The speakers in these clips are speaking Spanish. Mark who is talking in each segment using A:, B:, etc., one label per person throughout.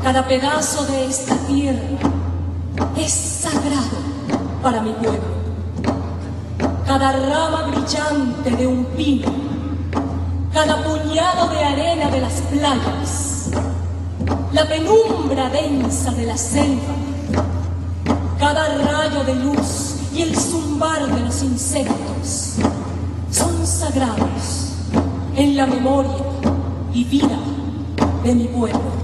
A: Cada pedazo de esta tierra es sagrado para mi pueblo. Cada rama brillante de un pino, cada puñado de arena de las playas, la penumbra densa de la selva, cada rayo de luz y el zumbar de los insectos son sagrados en la memoria y vida de mi pueblo.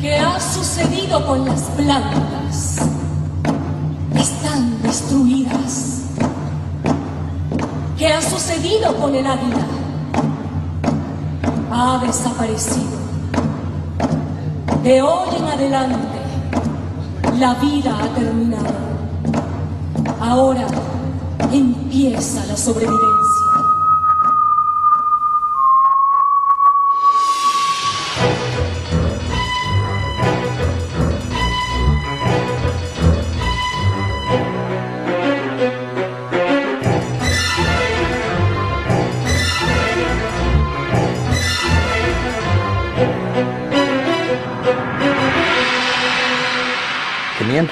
A: ¿Qué ha sucedido con las plantas? Están destruidas. ¿Qué ha sucedido con el águila? Ha desaparecido. De hoy en adelante, la vida ha terminado. Ahora empieza la sobrevivencia.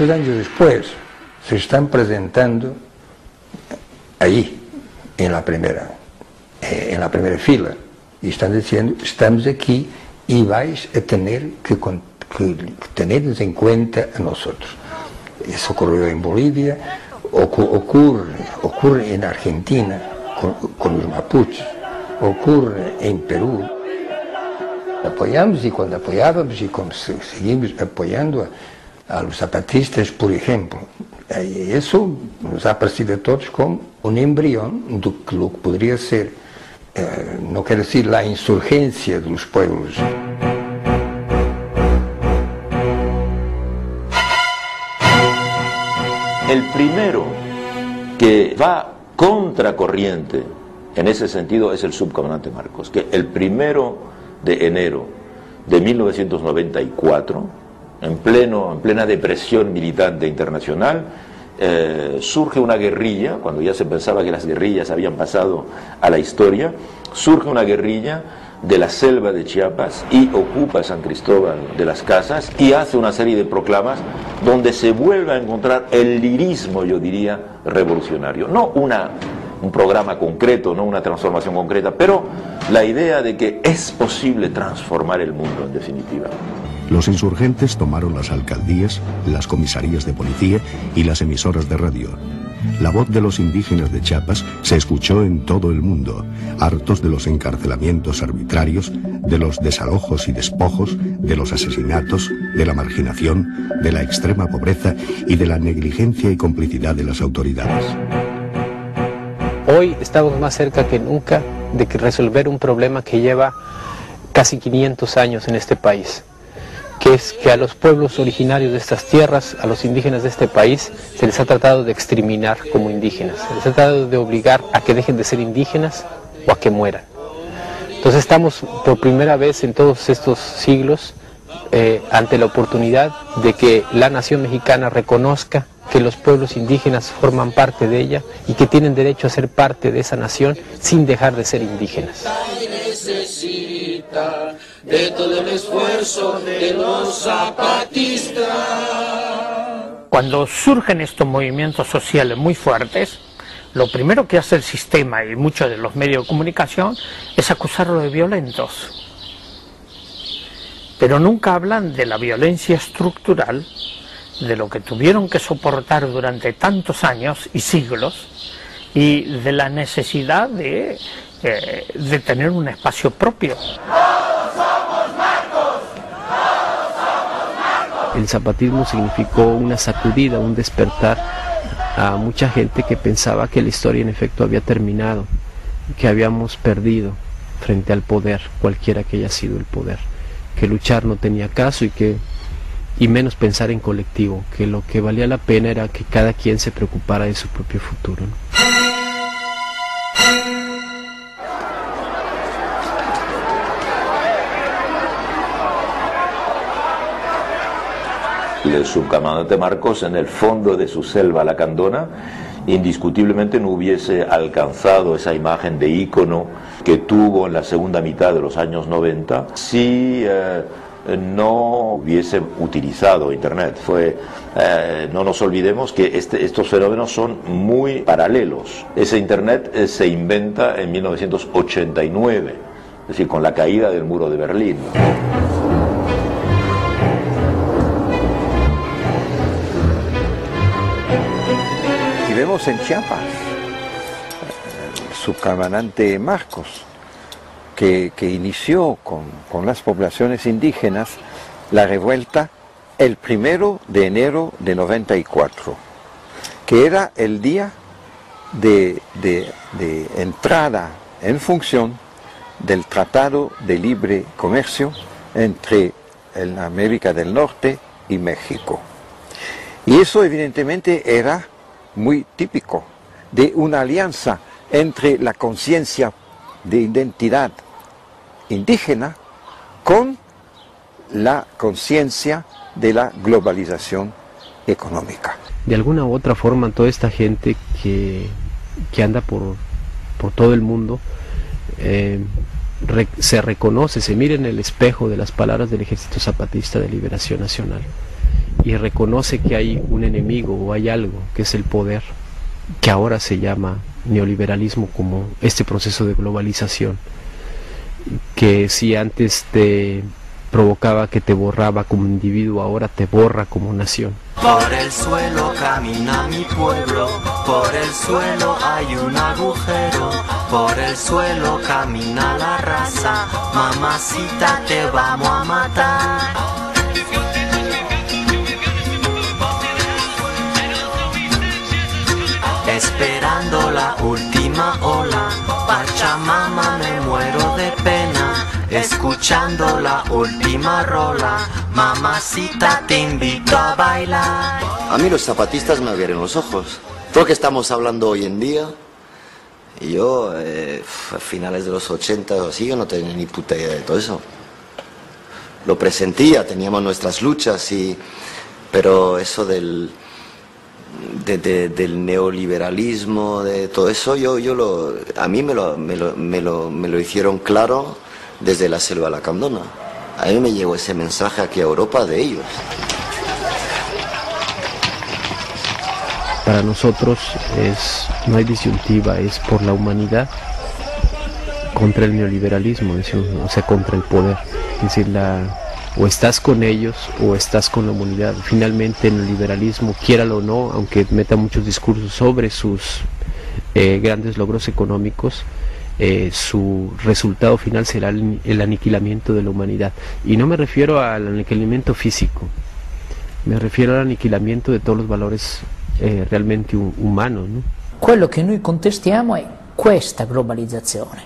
B: Años después se están presentando ahí en la primera fila y están diciendo: estamos aquí y vais a tener que tenernos en cuenta a nosotros. Eso ocurrió en Bolivia, ocurre en Argentina con los mapuches, ocurre en Perú. Apoyamos, y cuando apoyábamos y seguimos apoyando a los zapatistas, por ejemplo, y eso nos ha parecido a todos como un embrión de lo que podría ser, no quiero decir la insurgencia de los pueblos.
C: El primero que va contracorriente en ese sentido es el subcomandante Marcos, que el 1 de enero de 1994, en plena depresión militante internacional, surge una guerrilla, cuando ya se pensaba que las guerrillas habían pasado a la historia, surge una guerrilla de la selva de Chiapas y ocupa San Cristóbal de las Casas y hace una serie de proclamas donde se vuelve a encontrar el lirismo, yo diría, revolucionario. No un programa concreto, no una transformación concreta, pero la idea de que es posible transformar el mundo en definitiva.
D: Los insurgentes tomaron las alcaldías, las comisarías de policía y las emisoras de radio. La voz de los indígenas de Chiapas se escuchó en todo el mundo, hartos de los encarcelamientos arbitrarios, de los desalojos y despojos, de los asesinatos, de la marginación, de la extrema pobreza y de la negligencia y complicidad de las autoridades.
E: Hoy estamos más cerca que nunca de resolver un problema que lleva casi 500 años en este país, que es que a los pueblos originarios de estas tierras, a los indígenas de este país, se les ha tratado de exterminar como indígenas, se les ha tratado de obligar a que dejen de ser indígenas o a que mueran. Entonces estamos por primera vez en todos estos siglos ante la oportunidad de que la nación mexicana reconozca que los pueblos indígenas forman parte de ella y que tienen derecho a ser parte de esa nación sin dejar de ser indígenas.
F: De todo el esfuerzo de los zapatistas.
G: Cuando surgen estos movimientos sociales muy fuertes, lo primero que hace el sistema y muchos de los medios de comunicación es acusarlos de violentos. Pero nunca hablan de la violencia estructural, de lo que tuvieron que soportar durante tantos años y siglos, y de la necesidad de tener un espacio propio.
E: El zapatismo significó una sacudida, un despertar a mucha gente que pensaba que la historia en efecto había terminado, que habíamos perdido frente al poder, cualquiera que haya sido el poder, que luchar no tenía caso y menos pensar en colectivo, que lo que valía la pena era que cada quien se preocupara de su propio futuro, ¿no?
C: El subcomandante Marcos, en el fondo de su selva lacandona, indiscutiblemente no hubiese alcanzado esa imagen de ícono que tuvo en la segunda mitad de los años 90 si no hubiese utilizado Internet. No nos olvidemos que estos fenómenos son muy paralelos. Ese Internet se inventa en 1989, es decir, con la caída del muro de Berlín.
B: Y vemos en Chiapas el subcomandante Marcos, que inició con las poblaciones indígenas la revuelta el 1 de enero de 94, que era el día de entrada en función del Tratado de Libre Comercio entre América del Norte y México. Y eso evidentemente era muy típico de una alianza entre la conciencia de identidad indígena con la conciencia de la globalización económica.
E: De alguna u otra forma, toda esta gente que anda por todo el mundo se reconoce, se mira en el espejo de las palabras del Ejército Zapatista de Liberación Nacional y reconoce que hay un enemigo o hay algo que es el poder, que ahora se llama neoliberalismo, como este proceso de globalización, que si antes te provocaba que te borraba como individuo, ahora te borra como nación.
H: Por el suelo camina mi pueblo, por el suelo hay un agujero, por el suelo camina la raza, mamacita te vamos a matar. Esperando la última ola, Pachamama me muero de pena, escuchando la última rola, mamacita te invito a bailar.
I: A mí los zapatistas me abrieron los ojos. Todo lo que estamos hablando hoy en día, y yo a finales de los 80 o así, yo no tenía ni puta idea de todo eso. Lo presentía, teníamos nuestras luchas, pero eso del neoliberalismo, de todo eso, a mí me lo hicieron claro desde la selva lacandona. A mí me llegó ese mensaje aquí a Europa de ellos.
E: Para nosotros no hay disyuntiva, es por la humanidad contra el neoliberalismo, o sea, contra el poder. Es decir, o estás con ellos o estás con la humanidad. Finalmente el neoliberalismo, quiéralo o no, aunque meta muchos discursos sobre sus grandes logros económicos, su resultado final será el aniquilamiento de la humanidad. Y no me refiero al aniquilamiento físico, me refiero al aniquilamiento de todos los valores realmente umanos, ¿no?
J: Quello che noi contestiamo è questa globalizzazione,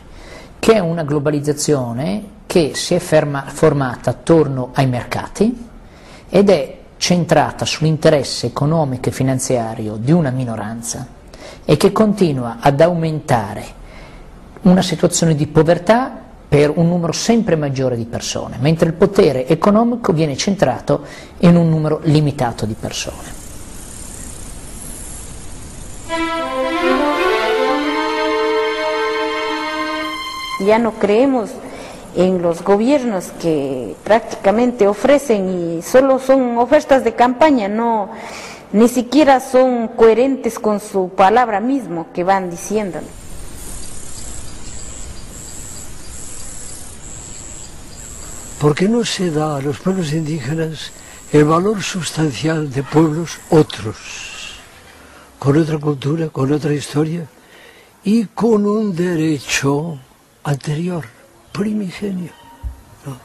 J: che è una globalizzazione che si è formata attorno ai mercati ed è centrata sull'interesse economico e finanziario di una minoranza e che continua ad aumentare una situazione di povertà per un numero sempre maggiore di persone, mentre il potere economico viene centrato in un numero limitato di persone.
K: Ya no creemos en los gobiernos que prácticamente ofrecen y solo son ofertas de campaña, ni siquiera son coherentes con su palabra mismo que van diciendo.
L: ¿Por qué no se da a los pueblos indígenas el valor sustancial de pueblos otros, con otra cultura, con otra historia y con un derecho anterior, primigenio, ¿no?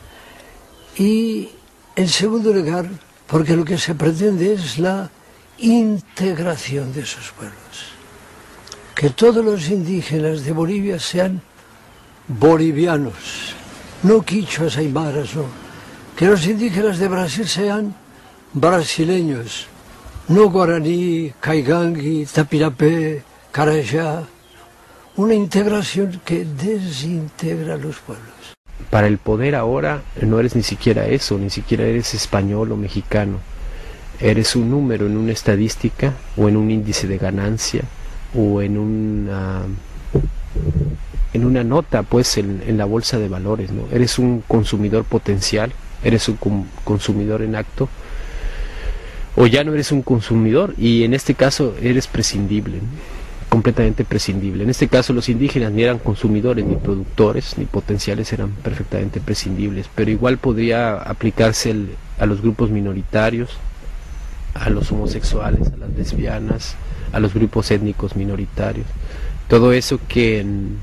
L: Y en segundo lugar, porque lo que se pretende es la integración de esos pueblos, que todos los indígenas de Bolivia sean bolivianos, no quichuas aymaras, no, que los indígenas de Brasil sean brasileños, no guaraní, caigangui, tapirapé, carayá. Una integración que desintegra a los pueblos.
E: Para el poder ahora no eres ni siquiera eso, ni siquiera eres español o mexicano. Eres un número en una estadística o en un índice de ganancia o en una nota, pues, en la bolsa de valores, ¿no? Eres un consumidor potencial, eres un consumidor en acto, o ya no eres un consumidor, y en este caso eres prescindible, ¿no? Completamente prescindible. En este caso los indígenas ni eran consumidores ni productores ni potenciales, eran perfectamente prescindibles, pero igual podría aplicarse a los grupos minoritarios, a los homosexuales, a las lesbianas, a los grupos étnicos minoritarios. Todo eso que en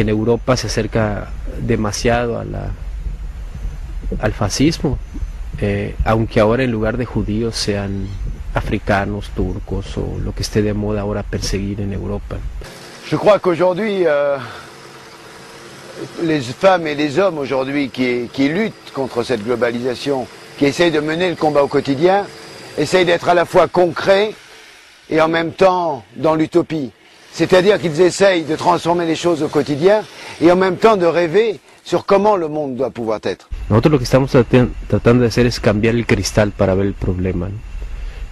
E: Europa se acerca demasiado al fascismo, aunque ahora en lugar de judíos sean africanos, turcos o lo que esté de moda ahora perseguir en Europa.
M: Je crois qu'aujourd'hui, les femmes et les hommes aujourd'hui qui luttent contre cette globalisation, qui essayent de mener le combat au quotidien, essayent d'être à la fois concrets et en même temps dans l'utopie. C'est-à-dire qu'ils essayent de transformer les choses au quotidien et en même temps de rêver sur comment le monde doit pouvoir être.
E: Nosotros lo que estamos tratando de hacer es cambiar el cristal para ver el problema, ¿no?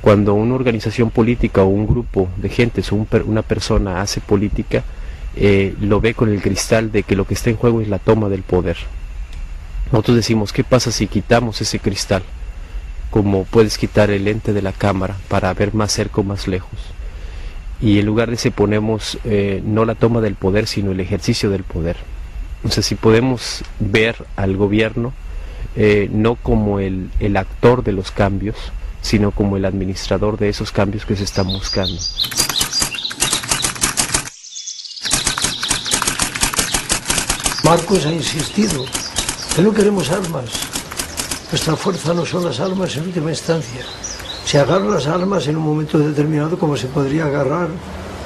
E: Cuando una organización política o un grupo de gentes o una persona hace política, lo ve con el cristal de que lo que está en juego es la toma del poder. Nosotros decimos, ¿qué pasa si quitamos ese cristal? Como puedes quitar el lente de la cámara para ver más cerca o más lejos. Y en lugar de ese ponemos no la toma del poder, sino el ejercicio del poder. O sea, si podemos ver al gobierno no como el actor de los cambios, sino como el administrador de esos cambios que se están buscando.
L: Marcos ha insistido que no queremos armas. Nuestra fuerza no son las armas en última instancia. Se agarran las armas en un momento determinado como se podría agarrar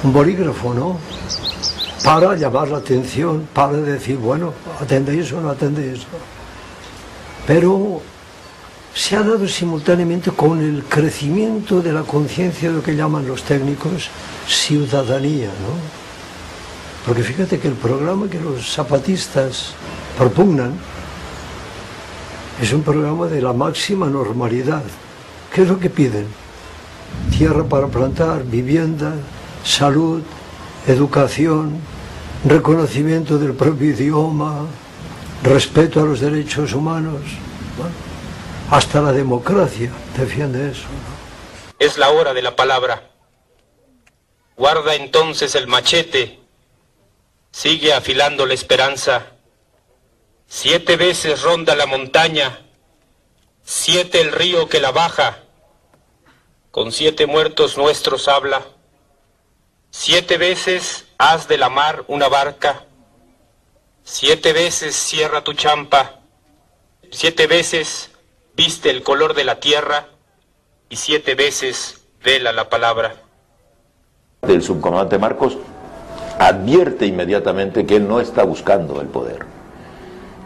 L: un bolígrafo, ¿no? Para llamar la atención, para decir, bueno, atendéis o no atendéis. Pero se ha dado simultáneamente con el crecimiento de la conciencia de lo que llaman los técnicos ciudadanía, ¿no? Porque fíjate que el programa que los zapatistas propugnan es un programa de la máxima normalidad. ¿Qué es lo que piden? Tierra para plantar, vivienda, salud, educación, reconocimiento del propio idioma, respeto a los derechos humanos. Bueno, hasta la democracia defiende eso, ¿no?
N: Es la hora de la palabra. Guarda entonces el machete, sigue afilando la esperanza. 7 veces ronda la montaña, 7 el río que la baja. Con 7 muertos nuestros habla. 7 veces haz de la mar una barca. 7 veces cierra tu champa. 7 veces viste el color de la tierra y 7 veces vela la palabra.
C: El subcomandante Marcos advierte inmediatamente que él no está buscando el poder,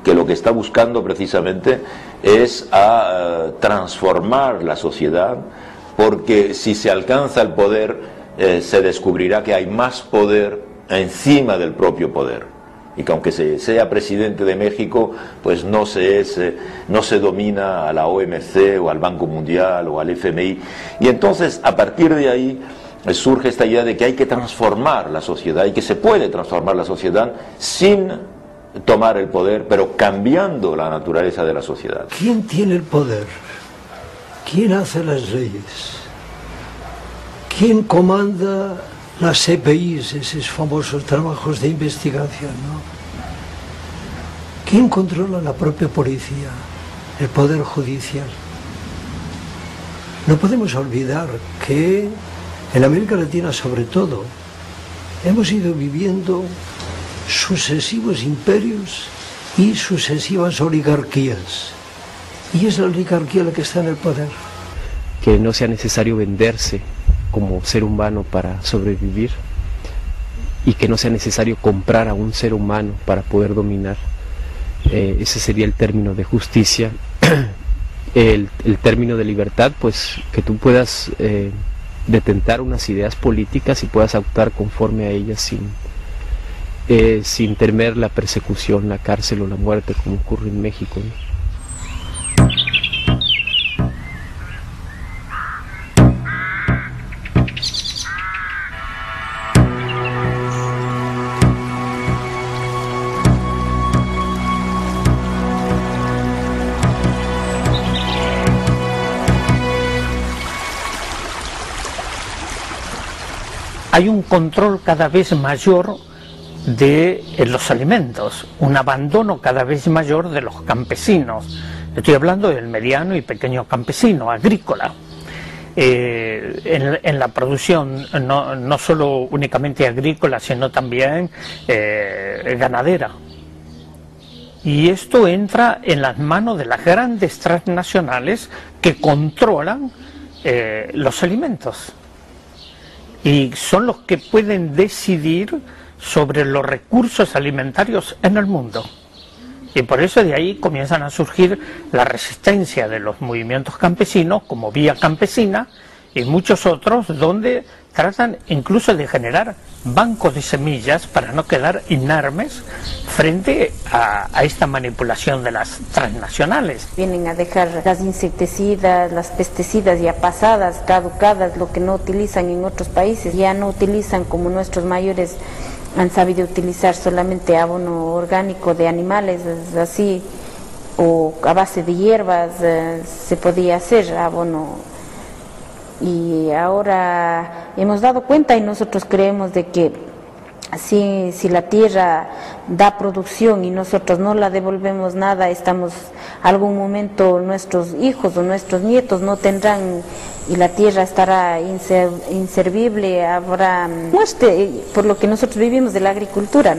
C: que lo que está buscando precisamente es transformar la sociedad, porque si se alcanza el poder se descubrirá que hay más poder encima del propio poder, y que aunque se sea presidente de México, pues no se domina a la OMC o al Banco Mundial o al FMI. Y entonces a partir de ahí surge esta idea de que hay que transformar la sociedad y que se puede transformar la sociedad sin tomar el poder, pero cambiando la naturaleza de la sociedad.
L: ¿Quién tiene el poder? ¿Quién hace las leyes? ¿Quién comanda las CPIs, esos famosos trabajos de investigación, ¿no? ¿Quién controla la propia policía? El poder judicial. No podemos olvidar que en América Latina, sobre todo, hemos ido viviendo sucesivos imperios y sucesivas oligarquías. Y es la oligarquía la que está en el poder.
E: Que no sea necesario venderse como ser humano para sobrevivir, y que no sea necesario comprar a un ser humano para poder dominar. Ese sería el término de justicia. El término de libertad, pues que tú puedas detentar unas ideas políticas y puedas actuar conforme a ellas sin temer la persecución, la cárcel o la muerte, como ocurre en México, ¿no?
G: hay un control cada vez mayor de los alimentos, un abandono cada vez mayor de los campesinos. Estoy hablando del mediano y pequeño campesino, agrícola. En la producción, no solo únicamente agrícola, sino también ganadera. Y esto entra en las manos de las grandes transnacionales que controlan los alimentos. Y son los que pueden decidir sobre los recursos alimentarios en el mundo. Y por eso de ahí comienzan a surgir la resistencia de los movimientos campesinos como Vía Campesina y muchos otros, donde tratan incluso de generar bancos de semillas para no quedar inermes frente a esta manipulación de las transnacionales.
K: Vienen a dejar las insecticidas, las pesticidas ya pasadas, caducadas, lo que no utilizan en otros países, ya no utilizan como nuestros mayores han sabido utilizar solamente abono orgánico de animales, así, o a base de hierbas se podía hacer abono. Y ahora hemos dado cuenta y nosotros creemos de que si la tierra da producción y nosotros no la devolvemos nada, algún momento nuestros hijos o nuestros nietos no tendrán y la tierra estará inservible, habrá muerte, por lo que nosotros vivimos de la agricultura,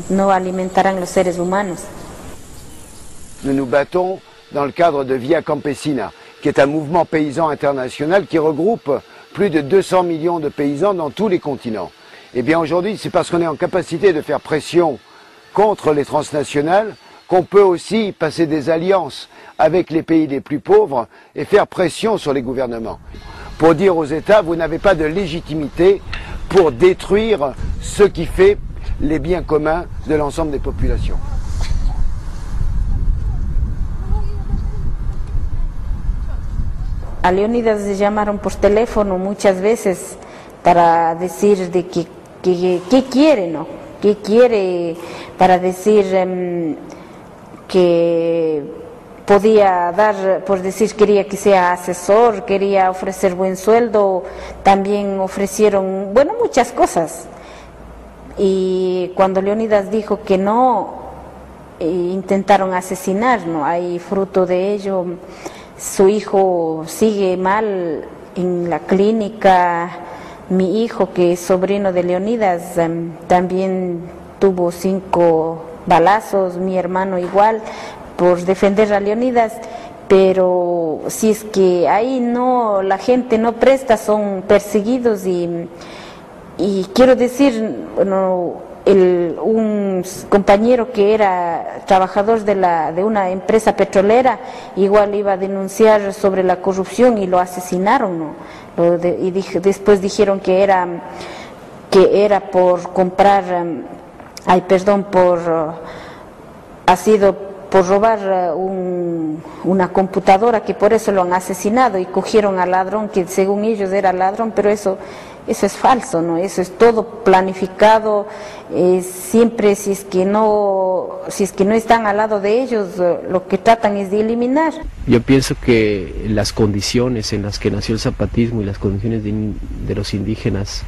K: no alimentarán los seres humanos.
M: Nous nous battons dans le cadre de Via Campesina, qui est un mouvement paysan international qui regroupe plus de 200 millions de paysans dans tous les continents. Eh bien aujourd'hui, c'est parce qu'on est en capacité de faire pression contre les transnationales qu'on peut aussi passer des alliances avec les pays les plus pauvres et faire pression sur les gouvernements. Pour dire aux États, vous n'avez pas de légitimité pour détruire ce qui fait les biens communs de l'ensemble des populations.
K: A Leónidas le llamaron por teléfono muchas veces para decir de qué quiere, ¿no? ¿Qué quiere? Para decir que podía dar, por decir, quería que sea asesor, quería ofrecer buen sueldo, también ofrecieron, bueno, muchas cosas. Y cuando Leónidas dijo que no, intentaron asesinar, ¿no? Hay fruto de ello. Su hijo sigue mal en la clínica. Mi hijo, que es sobrino de Leónidas, también tuvo 5 balazos, mi hermano igual, por defender a Leónidas, pero si es que ahí la gente no presta, son perseguidos y quiero decir, un compañero que era trabajador de una empresa petrolera, igual iba a denunciar sobre la corrupción y lo asesinaron, ¿no? Después dijeron que era por comprar, ha sido por robar una computadora, que por eso lo han asesinado, y cogieron al ladrón, que según ellos era ladrón, pero eso es falso, ¿no? Eso es todo planificado, siempre si es que no están al lado de ellos, lo que tratan es de eliminar.
E: Yo pienso que las condiciones en las que nació el zapatismo y las condiciones de los indígenas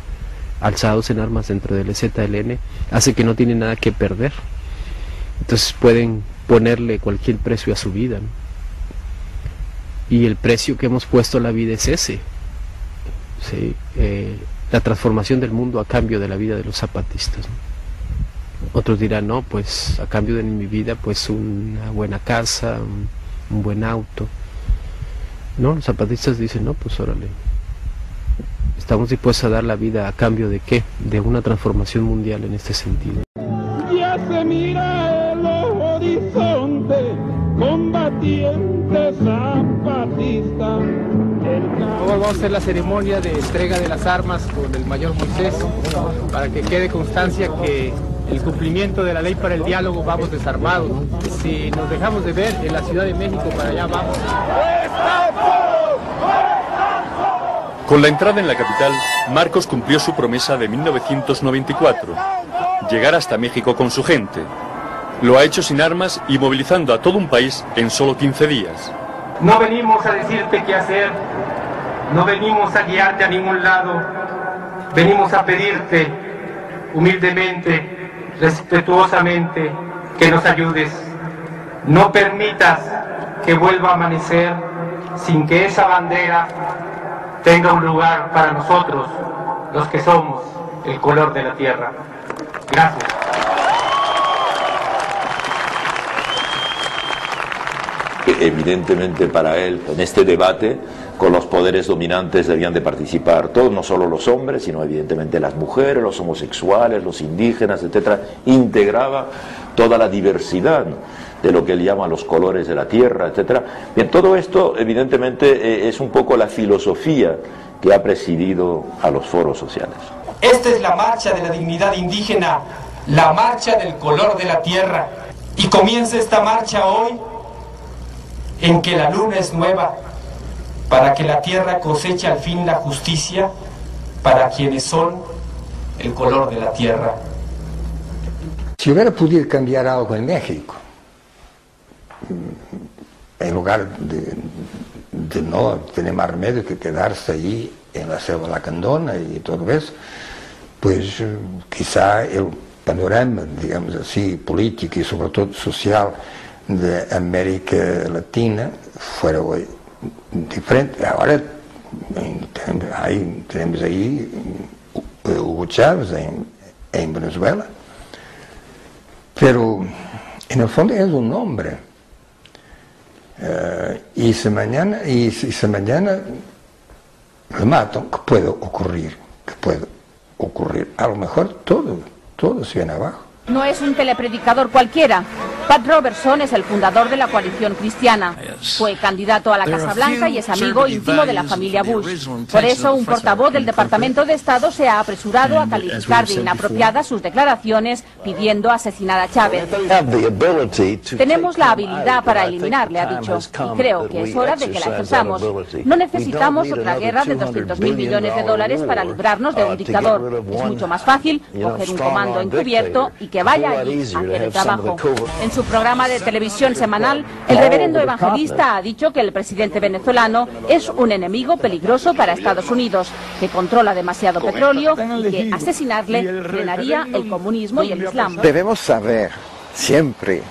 E: alzados en armas dentro del EZLN hace que no tienen nada que perder, entonces pueden ponerle cualquier precio a su vida, ¿no? Y el precio que hemos puesto a la vida es ese, ¿sí? La transformación del mundo a cambio de la vida de los zapatistas, ¿no? Otros dirán, no, pues a cambio de mi vida, pues una buena casa, un buen auto. No, los zapatistas dicen, no, pues órale, estamos dispuestos a dar la vida a cambio de ¿qué? De una transformación mundial en este sentido.
O: Ya se mira el horizonte, combatiente zapatista.
E: Vamos a hacer la ceremonia de entrega de las armas con el mayor Moisés, para que quede constancia que el cumplimiento de la ley para el diálogo vamos desarmados. Si nos dejamos de ver en la Ciudad de México, para allá vamos.
P: Con la entrada en la capital, Marcos cumplió su promesa de 1994, llegar hasta México con su gente. Lo ha hecho sin armas y movilizando a todo un país en solo 15 días.
N: No venimos a decirte qué hacer, no venimos a guiarte a ningún lado. venimos a pedirte humildemente, respetuosamente, que nos ayudes. No permitas que vuelva a amanecer sin que esa bandera tenga un lugar para nosotros, los que somos el color de la tierra. Gracias.
C: Evidentemente para él, en este debate, con los poderes dominantes debían de participar todos, no solo los hombres, sino evidentemente las mujeres, los homosexuales, los indígenas, etcétera. Integraba toda la diversidad de lo que él llama los colores de la tierra, etcétera. Bien, todo esto evidentemente es un poco la filosofía que ha presidido a los foros sociales.
N: Esta es la marcha de la dignidad indígena, la marcha del color de la tierra. Y comienza esta marcha hoy, en que la luna es nueva, para que la tierra coseche al fin la justicia para quienes son el color de la tierra.
B: Si hubiera podido cambiar algo en México, en lugar de no tener más remedio que quedarse allí en la selva lacandona y todo eso, pues quizá el panorama, digamos así, político y sobre todo social de América Latina fuera hoy diferente. Ahora tenemos ahí Hugo Chávez en Venezuela, pero en el fondo es un hombre. Y si mañana le matan, ¿qué puede ocurrir? A lo mejor todo se viene abajo.
Q: No es un telepredicador cualquiera. Pat Robertson es el fundador de la coalición cristiana. Fue candidato a la Casa Blanca y es amigo íntimo de la familia Bush. Por eso, un portavoz del Departamento de Estado se ha apresurado a calificar de inapropiadas sus declaraciones pidiendo asesinar a Chávez. Tenemos la habilidad para eliminarle, ha dicho, y creo que es hora de que la ejerzamos. No necesitamos otra guerra de 200.000 millones de dólares para librarnos de un dictador. Es mucho más fácil coger un comando encubierto y que vaya allí a hacer el trabajo. En su programa de televisión semanal, el reverendo evangelista ha dicho que el presidente venezolano es un enemigo peligroso para Estados Unidos, que controla demasiado petróleo y que asesinarle frenaría el comunismo y el Islam.
R: Debemos saber siempre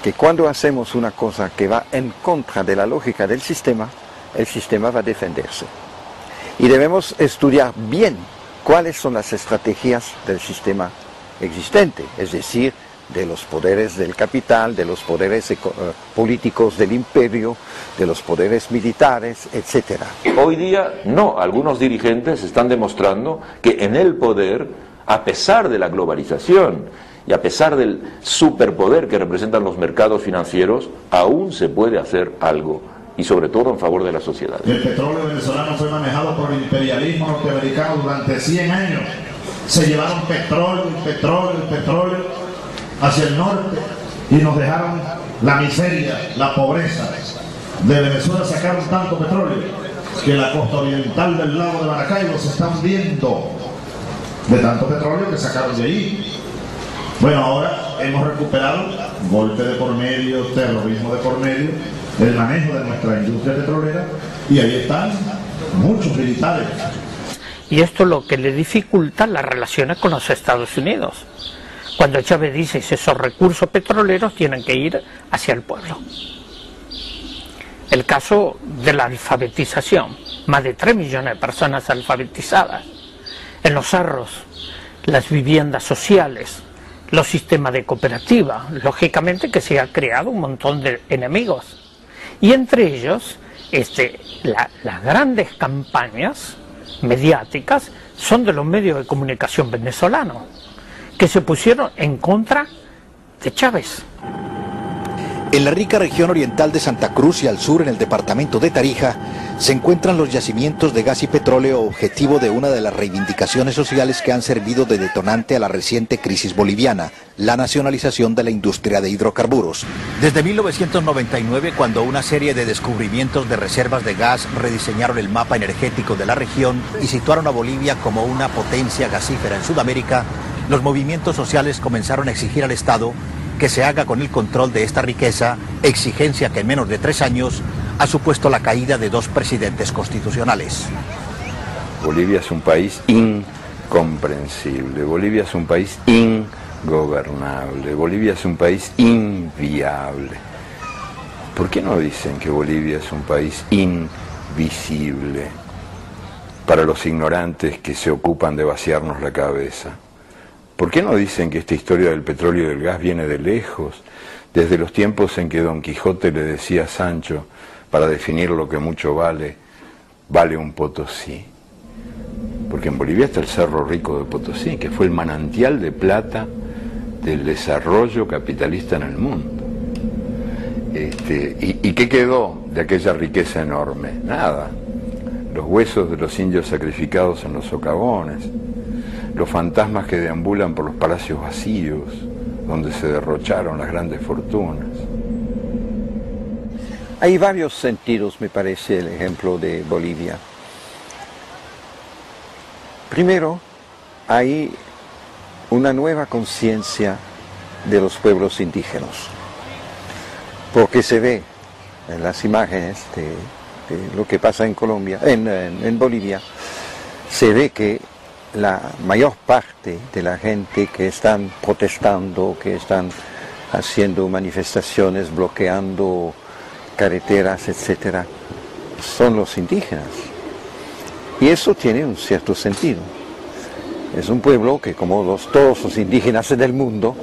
R: que cuando hacemos una cosa que va en contra de la lógica del sistema, el sistema va a defenderse. Y debemos estudiar bien cuáles son las estrategias del sistema existente, es decir, de los poderes del capital, de los poderes políticos del imperio, de los poderes militares, etc.
C: Hoy día no, algunos dirigentes están demostrando que en el poder, a pesar de la globalización y a pesar del superpoder que representan los mercados financieros, aún se puede hacer algo, y sobre todo en favor de la sociedad.
S: El petróleo venezolano fue manejado por el imperialismo norteamericano durante 100 años. Se llevaron petróleo hacia el norte y nos dejaron la miseria, la pobreza. De Venezuela sacaron tanto petróleo que la costa oriental del lago de Maracaibo se está hundiendo de tanto petróleo que sacaron de ahí. Bueno, ahora hemos recuperado, golpe de por medio, terrorismo de por medio, el manejo de nuestra industria petrolera, y ahí están muchos militares.
G: Y esto es lo que le dificulta las relaciones con los Estados Unidos. Cuando Chávez dice que esos recursos petroleros tienen que ir hacia el pueblo. El caso de la alfabetización, más de 3 millones de personas alfabetizadas. En los cerros, las viviendas sociales, los sistemas de cooperativa, lógicamente que se ha creado un montón de enemigos. Y entre ellos, las grandes campañas mediáticas son de los medios de comunicación venezolanos, que se pusieron en contra de Chávez.
T: En la rica región oriental de Santa Cruz y al sur en el departamento de Tarija se encuentran los yacimientos de gas y petróleo, objetivo de una de las reivindicaciones sociales que han servido de detonante a la reciente crisis boliviana, la nacionalización de la industria de hidrocarburos. Desde 1999, cuando una serie de descubrimientos de reservas de gas rediseñaron el mapa energético de la región y situaron a Bolivia como una potencia gasífera en Sudamérica, los movimientos sociales comenzaron a exigir al Estado que se haga con el control de esta riqueza, exigencia que en menos de 3 años ha supuesto la caída de 2 presidentes constitucionales.
U: Bolivia es un país incomprensible. Bolivia es un país ingobernable. Bolivia es un país inviable. ¿Por qué no dicen que Bolivia es un país invisible para los ignorantes que se ocupan de vaciarnos la cabeza? ¿Por qué no dicen que esta historia del petróleo y del gas viene de lejos, desde los tiempos en que Don Quijote le decía a Sancho, para definir lo que mucho vale, vale un Potosí? Porque en Bolivia está el Cerro Rico de Potosí, que fue el manantial de plata del desarrollo capitalista en el mundo. ¿Y qué quedó de aquella riqueza enorme? Nada. Los huesos de los indios sacrificados en los socavones, los fantasmas que deambulan por los palacios vacíos, donde se derrocharon las grandes fortunas.
R: Hay varios sentidos, me parece, el ejemplo de Bolivia. Primero, hay una nueva conciencia de los pueblos indígenas, porque se ve en las imágenes de lo que pasa en Colombia, en Bolivia, se ve que la mayor parte de la gente que están protestando, que están haciendo manifestaciones, bloqueando carreteras, etcétera, son los indígenas. Y eso tiene un cierto sentido. Es un pueblo que, como todos los indígenas del mundo,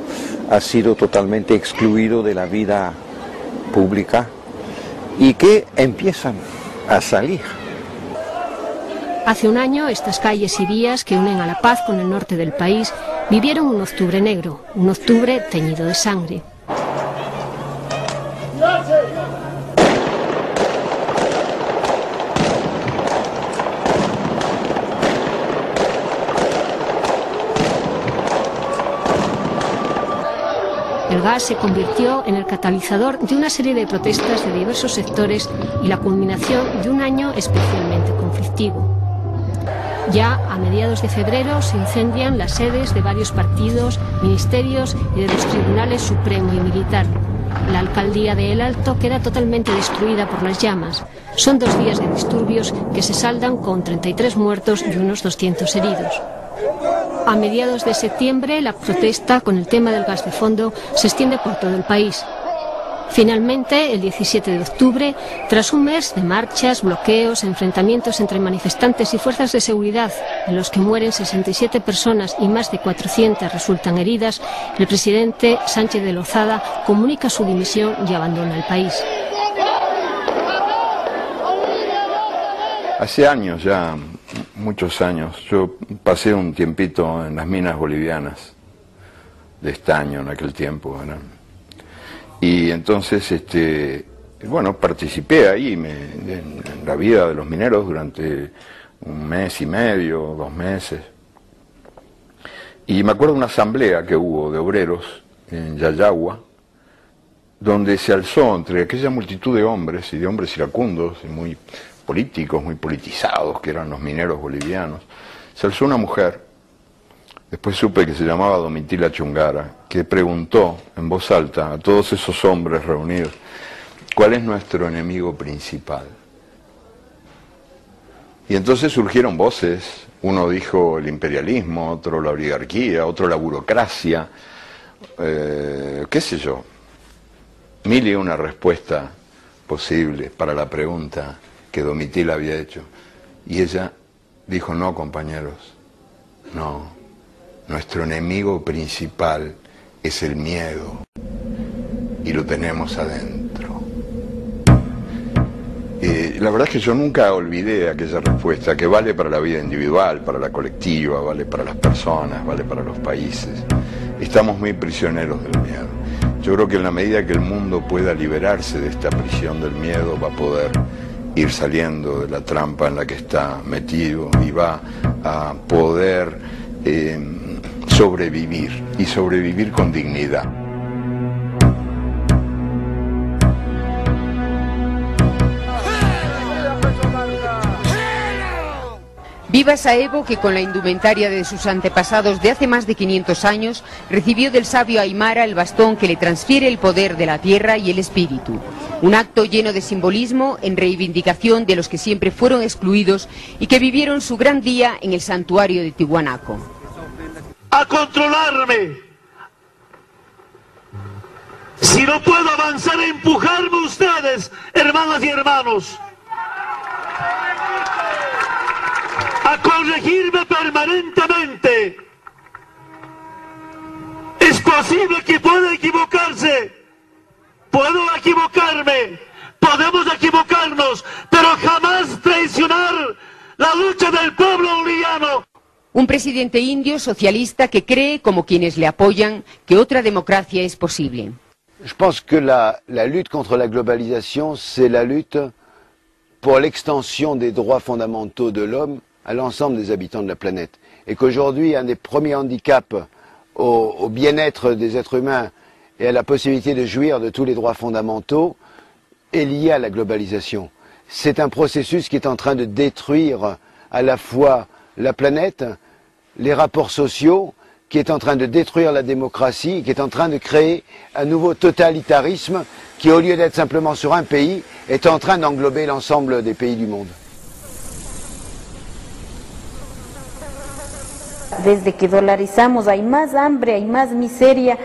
R: ha sido totalmente excluido de la vida pública y que empiezan a salir.
V: Hace un año, estas calles y vías que unen a La Paz con el norte del país vivieron un octubre negro, un octubre teñido de sangre. El gas se convirtió en el catalizador de una serie de protestas de diversos sectores y la culminación de un año especialmente conflictivo. Ya a mediados de febrero se incendian las sedes de varios partidos, ministerios y de los tribunales supremo y militar. La alcaldía de El Alto queda totalmente destruida por las llamas. Son 2 días de disturbios que se saldan con 33 muertos y unos 200 heridos. A mediados de septiembre, la protesta con el tema del gas de fondo se extiende por todo el país. Finalmente, el 17 de octubre, tras un mes de marchas, bloqueos, enfrentamientos entre manifestantes y fuerzas de seguridad, en los que mueren 67 personas y más de 400 resultan heridas, el presidente Sánchez de Lozada comunica su dimisión y abandona el país.
U: Hace años ya, muchos años, yo pasé un tiempito en las minas bolivianas de estaño en aquel tiempo, ¿verdad? Y entonces, bueno, participé ahí en la vida de los mineros durante 1 mes y medio, 2 meses. Y me acuerdo de una asamblea que hubo de obreros en Yayagua, donde se alzó entre aquella multitud de hombres, y de hombres iracundos, y muy políticos, muy politizados, que eran los mineros bolivianos, se alzó una mujer, después supe que se llamaba Domitila Chungara, que preguntó en voz alta a todos esos hombres reunidos, ¿cuál es nuestro enemigo principal? Y entonces surgieron voces, uno dijo el imperialismo, otro la oligarquía, otro la burocracia, qué sé yo, 1001 respuesta posible para la pregunta que Domitila había hecho. Y ella dijo, no, compañeros, no, nuestro enemigo principal es el miedo y lo tenemos adentro. La verdad es que yo nunca olvidé aquella respuesta que vale para la vida individual, para la colectiva, vale para las personas, vale para los países. Estamos muy prisioneros del miedo. Yo creo que en la medida que el mundo pueda liberarse de esta prisión del miedo, va a poder ir saliendo de la trampa en la que está metido y va a poder sobrevivir, y sobrevivir con dignidad.
W: Viva Saevo, que con la indumentaria de sus antepasados de hace más de 500 años, recibió del sabio Aymara el bastón que le transfiere el poder de la tierra y el espíritu. Un acto lleno de simbolismo en reivindicación de los que siempre fueron excluidos y que vivieron su gran día en el santuario de Tiwanaku.
A: A controlarme. Si no puedo avanzar, empujarme ustedes, hermanas y hermanos. A corregirme permanentemente. Es posible que pueda equivocarse. Puedo equivocarme. Podemos equivocarnos, pero jamás traicionar la lucha del pueblo boliviano.
W: Un presidente indio socialista que cree, como quienes le apoyan, que otra democracia es posible.
M: Je pense que la lutte contre la globalisation, c'est la lutte pour l'extension des droits fondamentaux de l'homme à l'ensemble des habitants de la planète. Et qu'aujourd'hui, un des premiers handicaps au bien-être des êtres humains et à la possibilité de jouir de tous les droits fondamentaux est lié à la globalisation. C'est un processus qui est en train de détruire à la fois la planète, les rapports sociaux, qui est en train de détruire la démocratie, qui est en train de créer un nouveau totalitarisme qui, au lieu d'être simplement sur un pays, est en train d'englober l'ensemble des pays du monde.
K: Desde que dolarizamos hay más hambre, hay más miseria,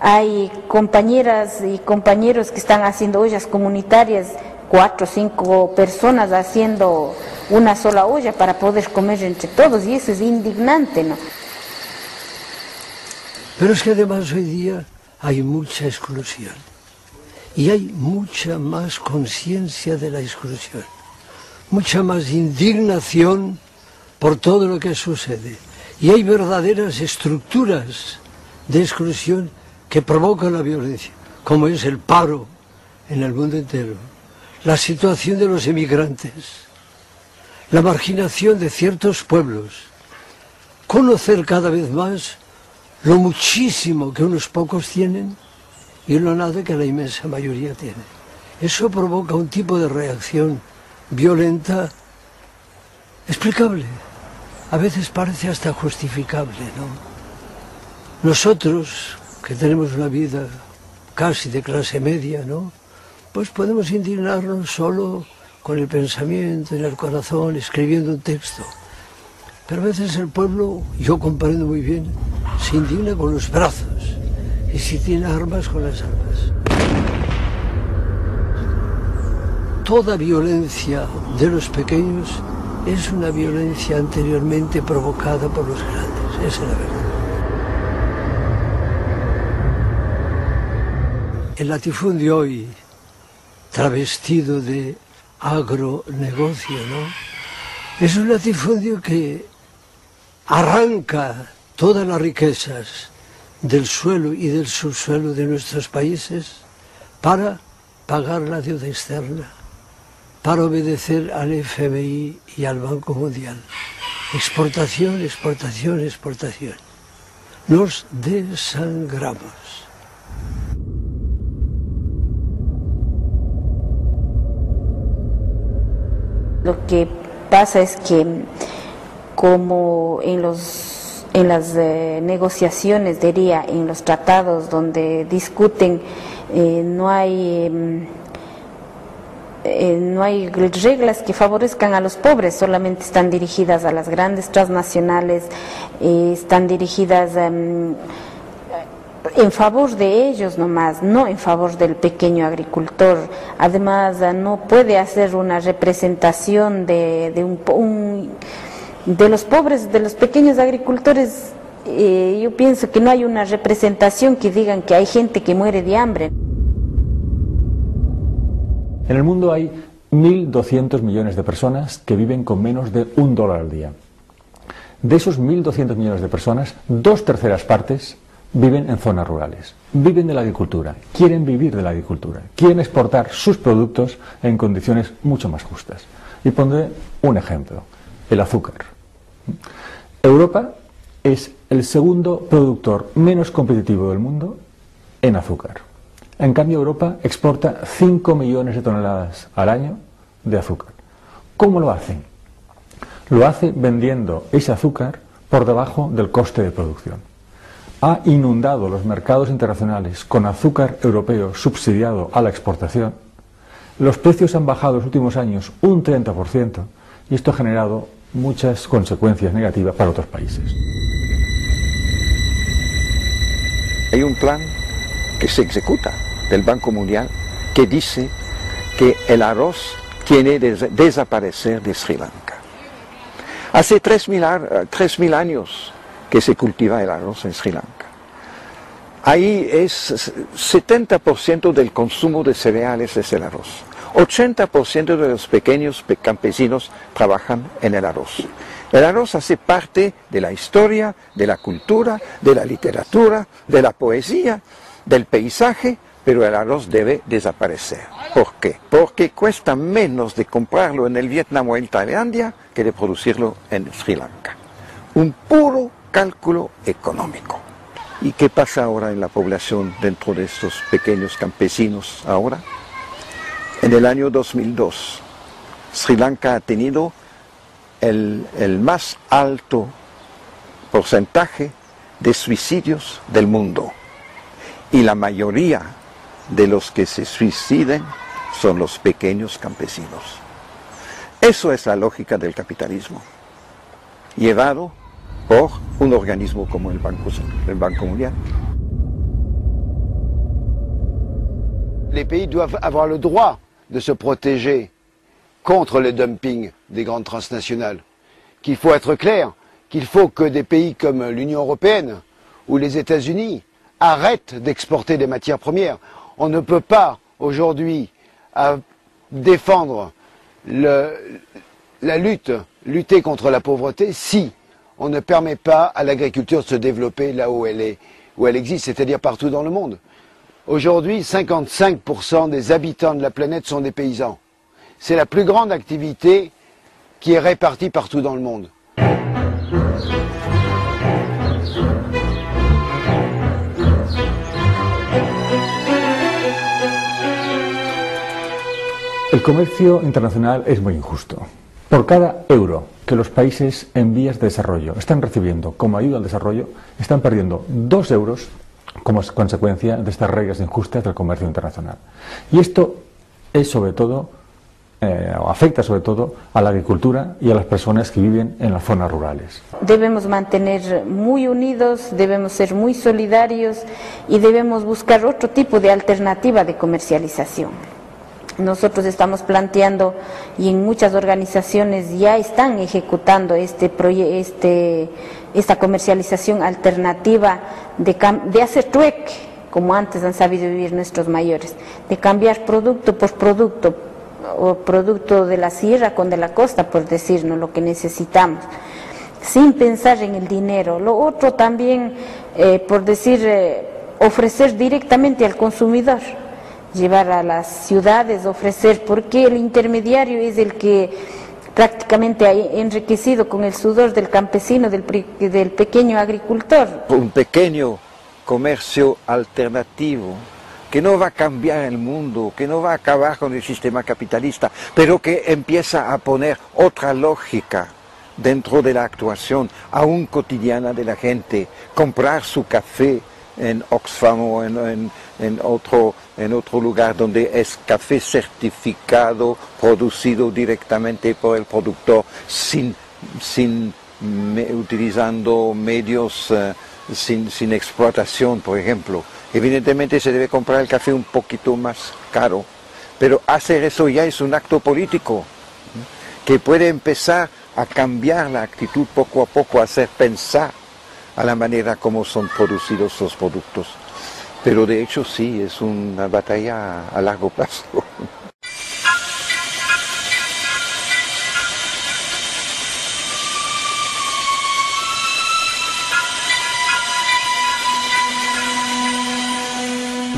K: hay compañeras y compañeros que están haciendo ollas comunitarias, 4 o 5 personas haciendo una sola olla para poder comer entre todos, y eso es indignante, ¿no?
L: Pero es que además hoy día hay mucha exclusión y hay mucha más conciencia de la exclusión, mucha más indignación por todo lo que sucede, y hay verdaderas estructuras de exclusión que provocan la violencia, como es el paro en el mundo entero, la situación de los emigrantes, la marginación de ciertos pueblos, conocer cada vez más lo muchísimo que unos pocos tienen y lo nada que la inmensa mayoría tiene. Eso provoca un tipo de reacción violenta explicable, a veces parece hasta justificable, ¿no? Nosotros, que tenemos una vida casi de clase media, ¿no?, pues podemos indignarnos solo con el pensamiento, en el corazón, escribiendo un texto. Pero a veces el pueblo, yo comprendo muy bien, se indigna con los brazos, y si tiene armas, con las armas. Toda violencia de los pequeños es una violencia anteriormente provocada por los grandes, esa es la verdad. El latifundio hoy, travestido de agronegocio, ¿no?, es un latifundio que arranca todas las riquezas del suelo y del subsuelo de nuestros países para pagar la deuda externa, para obedecer al FMI y al Banco Mundial. Exportación, exportación, exportación. Nos desangramos.
K: Lo que pasa es que, como en las negociaciones, diría, en los tratados donde discuten, no hay reglas que favorezcan a los pobres, solamente están dirigidas a las grandes transnacionales, están dirigidas en favor de ellos nomás, no en favor del pequeño agricultor. Además, no puede hacer una representación de los pobres, de los pequeños agricultores. Yo pienso que no hay una representación que digan que hay gente que muere de hambre.
D: En el mundo hay 1.200 millones de personas que viven con menos de $1 al día. De esos 1.200 millones de personas, 2/3 partes viven en zonas rurales, viven de la agricultura, quieren vivir de la agricultura, quieren exportar sus productos en condiciones mucho más justas. Y pondré un ejemplo, el azúcar. Europa es el segundo productor menos competitivo del mundo en azúcar. En cambio, Europa exporta 5 millones de toneladas al año de azúcar. ¿Cómo lo hacen? Lo hace vendiendo ese azúcar por debajo del coste de producción. Ha inundado los mercados internacionales con azúcar europeo subsidiado a la exportación Los precios han bajado en los últimos años un 30% y esto ha generado muchas consecuencias negativas para otros países.
R: Hay un plan que se ejecuta del Banco Mundial que dice que el arroz tiene que desaparecer de Sri Lanka. Hace 3.000 años que se cultiva el arroz en Sri Lanka. Ahí es 70% del consumo de cereales es el arroz. 80% de los pequeños campesinos trabajan en el arroz. El arroz hace parte de la historia, de la cultura, de la literatura, de la poesía, del paisaje, pero el arroz debe desaparecer. ¿Por qué? Porque cuesta menos de comprarlo en el Vietnam o en Tailandia que de producirlo en Sri Lanka. Un puro cálculo económico. ¿Y qué pasa ahora en la población dentro de estos pequeños campesinos ahora? En el año 2002, Sri Lanka ha tenido el más alto porcentaje de suicidios del mundo. Y la mayoría de los que se suiciden son los pequeños campesinos. Eso es la lógica del capitalismo, llevado por un organismo como el Banco Mundial.
M: Les pays doivent avoir le droit de se protéger contre le dumping des grandes transnationales. Qu'il faut être clair, qu'il faut que des pays comme l'Union européenne ou les États-Unis arrêtent d'exporter des matières premières. On ne peut pas aujourd'hui défendre lutter contre la pauvreté si on ne permet pas à l'agriculture de se développer là où elle existe, c'est-à-dire partout dans le monde. Aujourd'hui, 55% des habitants de la planète sont des paysans. C'est la plus grande activité qui est répartie partout dans le monde.
D: El comercio internacional es muy injusto. Por cada euro que los países en vías de desarrollo están recibiendo como ayuda al desarrollo, están perdiendo 2 euros como consecuencia de estas reglas injustas del comercio internacional. Y esto es sobre todo, afecta sobre todo a la agricultura y a las personas que viven en las zonas rurales.
K: Debemos mantener muy unidos, debemos ser muy solidarios y debemos buscar otro tipo de alternativa de comercialización. Nosotros estamos planteando y en muchas organizaciones ya están ejecutando esta comercialización alternativa de hacer trueque, como antes han sabido vivir nuestros mayores, de cambiar producto por producto, o producto de la sierra con de la costa, por decirnos lo que necesitamos, sin pensar en el dinero. Lo otro también, por decir, ofrecer directamente al consumidor, llevar a las ciudades, ofrecer, porque el intermediario es el que prácticamente ha enriquecido con el sudor del campesino, del pequeño agricultor.
R: Un pequeño comercio alternativo que no va a cambiar el mundo, que no va a acabar con el sistema capitalista, pero que empieza a poner otra lógica dentro de la actuación aún cotidiana de la gente. Comprar su café en Oxfam o en otro lugar donde es café certificado, producido directamente por el productor, utilizando medios sin explotación, por ejemplo. Evidentemente se debe comprar el café un poquito más caro, pero hacer eso ya es un acto político que puede empezar a cambiar la actitud poco a poco, a hacer pensar a la manera como son producidos los productos. Pero de hecho sí, es una batalla a largo plazo.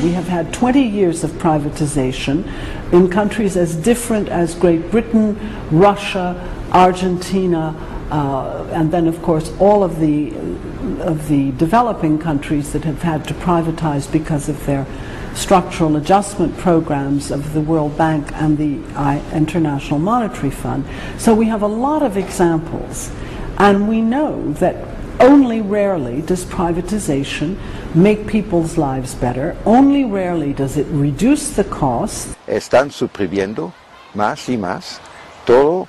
F: We have had 20 years of privatization in countries as different as Great Britain, Russia, Argentina, and then of course all of the developing countries that have had to privatize because of their structural adjustment programs of the World Bank and the International Monetary Fund. So we have a lot of examples, and we know that Only rarely does privatization make people's lives better. Only rarely does it reduce the cost.
R: Están suprimiendo más y más todo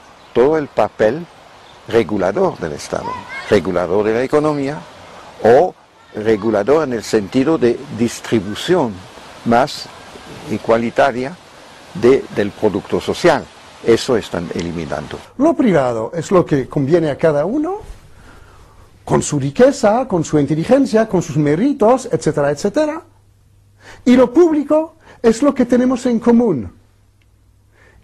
R: el papel regulador del Estado, regulador de la economía o regulador en el sentido de distribución más igualitaria del producto social. Eso están eliminando.
H: Lo privado es lo que conviene a cada uno, con su riqueza, con su inteligencia, con sus méritos, etcétera, etcétera. Y lo público es lo que tenemos en común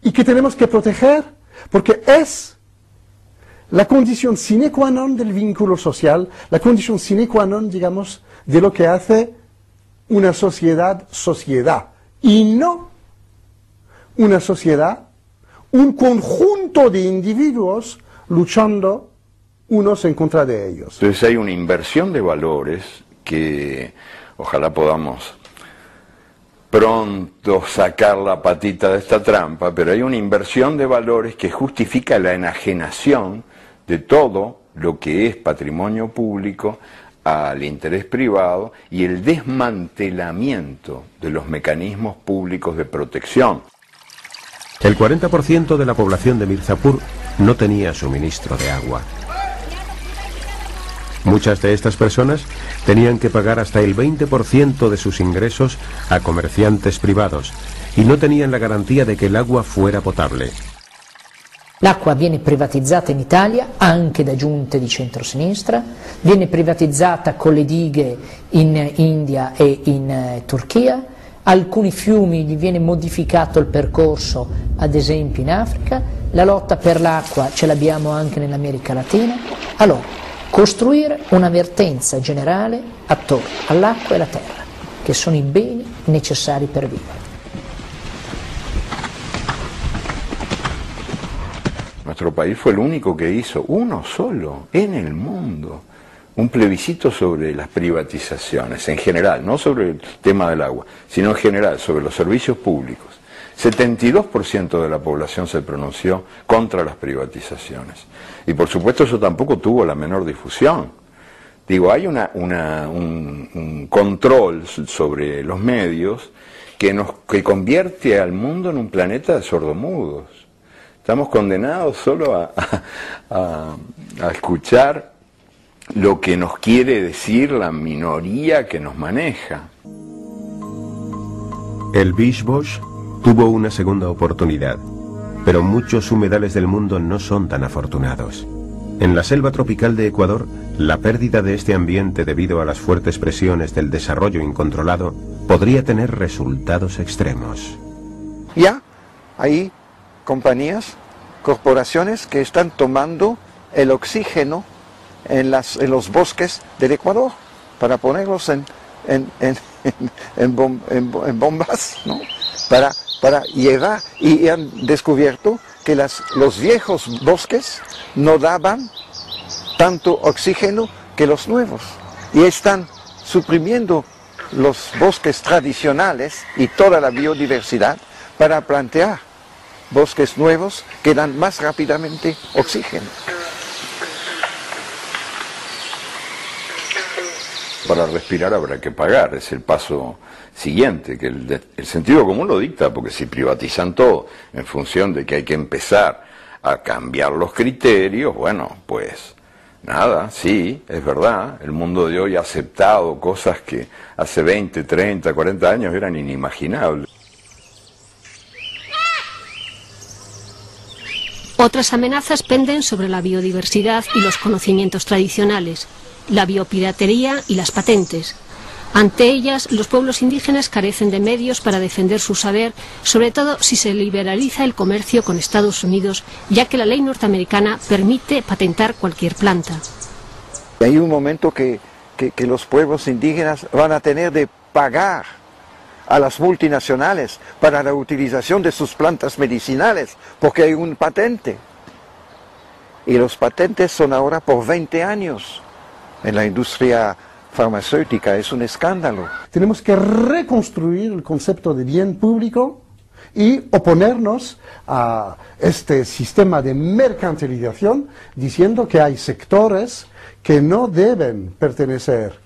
H: y que tenemos que proteger porque es la condición sine qua non del vínculo social, la condición sine qua non, digamos, de lo que hace una sociedad, y no una sociedad, un conjunto de individuos luchando unos en contra de ellos.
U: Entonces hay una inversión de valores que ojalá podamos pronto sacar la patita de esta trampa, pero hay una inversión de valores que justifica la enajenación de todo lo que es patrimonio público al interés privado y el desmantelamiento de los mecanismos públicos de protección.
I: El 40% de la población de Mirzapur no tenía suministro de agua. Muchas de estas personas tenían que pagar hasta el 20% de sus ingresos a comerciantes privados y no tenían la garantía de que el agua fuera potable.
J: L'acqua viene privatizzata in Italia anche da giunte di centrosinistra, viene privatizzata con le dighe in India e in Turchia, alcuni fiumi gli viene modificato il percorso, ad esempio in Africa, la lotta per l'acqua ce l'abbiamo anche nell'America Latina. Allora, costruire un'avvertenza generale attorno all'acqua e alla terra, che sono i beni necessari per vivere.
U: Nuestro país fue el único que hizo, uno solo, en el mundo, un plebiscito sobre las privatizaciones, en general, no sobre el tema del agua, sino en general, sobre los servicios públicos. 72% de la población se pronunció contra las privatizaciones. Y por supuesto eso tampoco tuvo la menor difusión. Digo, hay un control sobre los medios que convierte al mundo en un planeta de sordomudos. Estamos condenados solo a escuchar lo que nos quiere decir la minoría que nos maneja.
I: El Beach Bosch tuvo una segunda oportunidad, pero muchos humedales del mundo no son tan afortunados. En la selva tropical de Ecuador, la pérdida de este ambiente debido a las fuertes presiones del desarrollo incontrolado podría tener resultados extremos.
R: Ya, ahí compañías, corporaciones que están tomando el oxígeno en los bosques del Ecuador para ponerlos en bombas, ¿no? Para llevar, y han descubierto que los viejos bosques no daban tanto oxígeno que los nuevos y están suprimiendo los bosques tradicionales y toda la biodiversidad para plantear bosques nuevos que dan más rápidamente oxígeno.
U: Para respirar habrá que pagar, es el paso siguiente, que el sentido común lo dicta, porque si privatizan todo en función de que hay que empezar a cambiar los criterios, bueno, pues nada, sí, es verdad, el mundo de hoy ha aceptado cosas que hace 20, 30, 40 años eran inimaginables.
V: Otras amenazas penden sobre la biodiversidad y los conocimientos tradicionales, la biopiratería y las patentes. Ante ellas, los pueblos indígenas carecen de medios para defender su saber, sobre todo si se liberaliza el comercio con Estados Unidos, ya que la ley norteamericana permite patentar cualquier planta.
R: Hay un momento que los pueblos indígenas van a tener de pagar a las multinacionales para la utilización de sus plantas medicinales, porque hay un patente. Y los patentes son ahora por 20 años. En la industria farmacéutica es un escándalo.
H: Tenemos que reconstruir el concepto de bien público y oponernos a este sistema de mercantilización diciendo que hay sectores que no deben pertenecer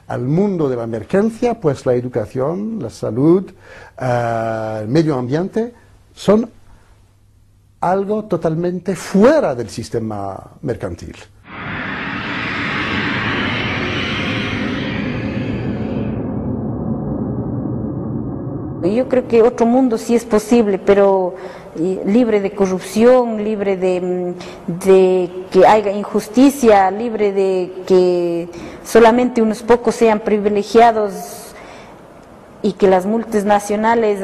H: al mundo de la mercancía, pues la educación, la salud, el medio ambiente son algo totalmente fuera del sistema mercantil.
K: Yo creo que otro mundo sí es posible, pero libre de corrupción, libre de que haya injusticia, libre de que solamente unos pocos sean privilegiados y que las multinacionales,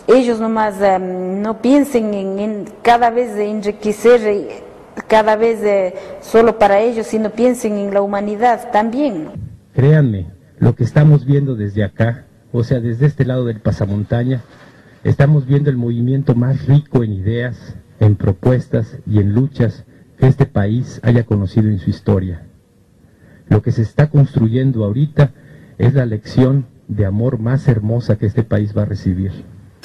K: ellos nomás no piensen en cada vez de enriquecer, cada vez solo para ellos, sino piensen en la humanidad también.
E: Créanme, lo que estamos viendo desde acá, o sea, desde este lado del pasamontaña, estamos viendo el movimiento más rico en ideas, en propuestas y en luchas que este país haya conocido en su historia. Lo que se está construyendo ahorita es la lección de amor más hermosa que este país va a recibir.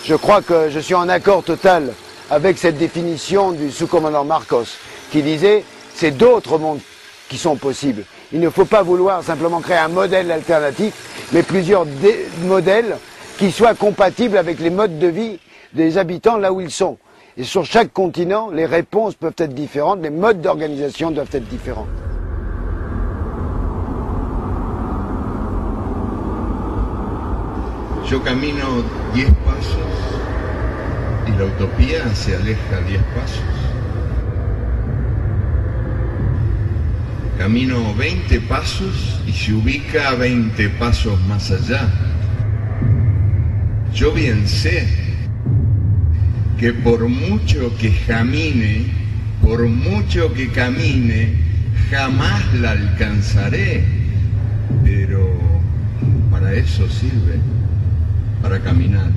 M: Je crois que je suis en accord total avec cette définition du sous-commandant Marcos, qui disait c'est d'autres mondes qui sont possibles. Il ne faut pas vouloir simplement créer un modèle alternatif, mais plusieurs modèles qui soient compatibles avec les modes de vie des habitants là où ils sont. Et sur chaque continent, les réponses peuvent être différentes, les modes d'organisation doivent être différents.
O: Yo camino 10 pasos y la utopía se aleja 10 pasos. Camino 20 pasos y se ubica 20 pasos más allá. Yo bien sé que por mucho que camine, jamás la alcanzaré, pero para eso sirve, para caminar.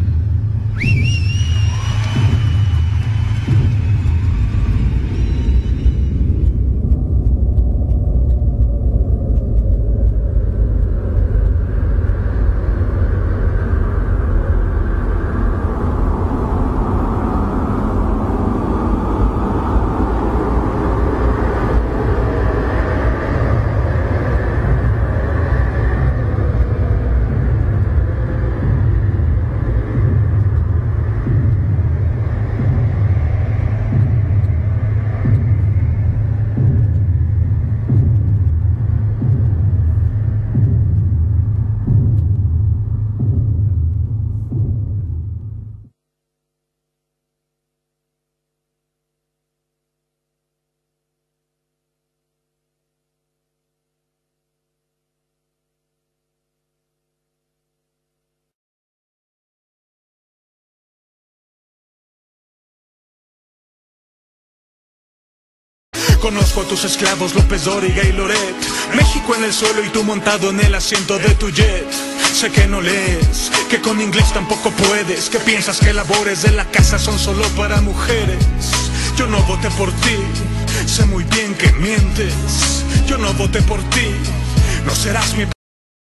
P: Conozco a tus esclavos López Dóriga y Loret, México en el suelo y tú montado en el asiento de tu jet. Sé que no lees, que con inglés tampoco puedes, que piensas que labores de la casa son solo para mujeres. Yo no voté por ti, sé muy bien que mientes. Yo no voté por ti, no serás mi